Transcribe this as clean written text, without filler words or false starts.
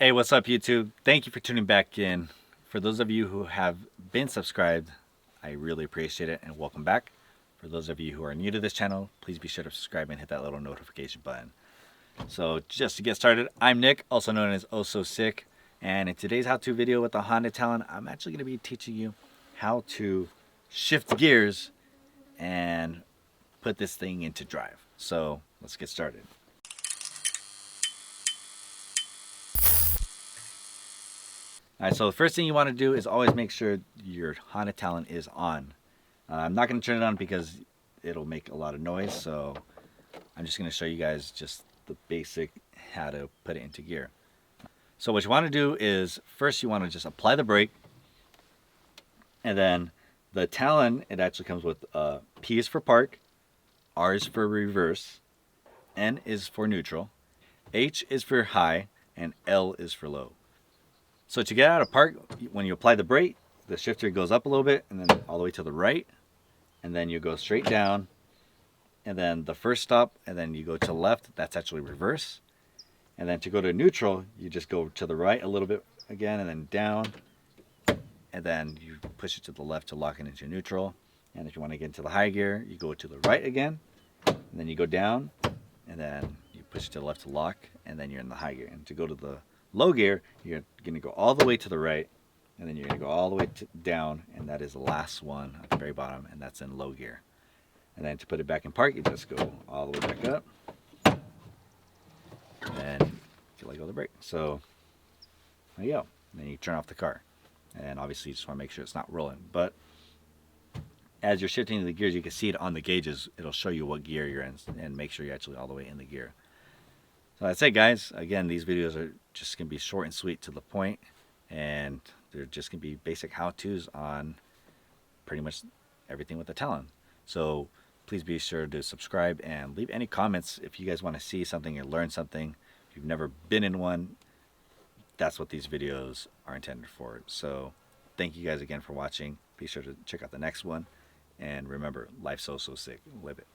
Hey, what's up, YouTube? Thank you for tuning back in. For those of you who have been subscribed, I really appreciate it and welcome back. For those of you who are new to this channel, please be sure to subscribe and hit that little notification button. So just to get started, I'm Nick, also known as Oh So Sick, and in today's how-to video with the Honda Talon, I'm actually going to be teaching you how to shift gears and put this thing into drive. So let's get started. Alright, so the first thing you want to do is always make sure your Honda Talon is on. I'm not going to turn it on because it'll make a lot of noise, so I'm just going to show you guys just the basic how to put it into gear. So what you want to do is first you want to just apply the brake, and then the Talon, it actually comes with P is for park, R is for reverse, N is for neutral, H is for high, and L is for low. So to get out of park, when you apply the brake, the shifter goes up a little bit and then all the way to the right, and then you go straight down, and then the first stop, and then you go to the left, that's actually reverse. And then to go to neutral, you just go to the right a little bit again, and then down, and then you push it to the left to lock it into neutral. And if you want to get into the high gear, you go to the right again, and then you go down, and then you push it to the left to lock, and then you're in the high gear. And to go to the low gear, you're going to go all the way to the right, and then you're going to go all the way down, and that is the last one at the very bottom, and that's in low gear. And then to put it back in park, you just go all the way back up, and then you let go of the brake. So there you go. And then you turn off the car, and obviously you just want to make sure it's not rolling. But as you're shifting the gears, you can see it on the gauges. It'll show you what gear you're in, and make sure you're actually all the way in the gear. So that's it, guys. Again, these videos are just going to be short and sweet to the point, and they're just going to be basic how-tos on pretty much everything with the Talon. So please be sure to subscribe and leave any comments if you guys want to see something or learn something. If you've never been in one, that's what these videos are intended for. So thank you guys again for watching. Be sure to check out the next one. And remember, life's so sick. Live it.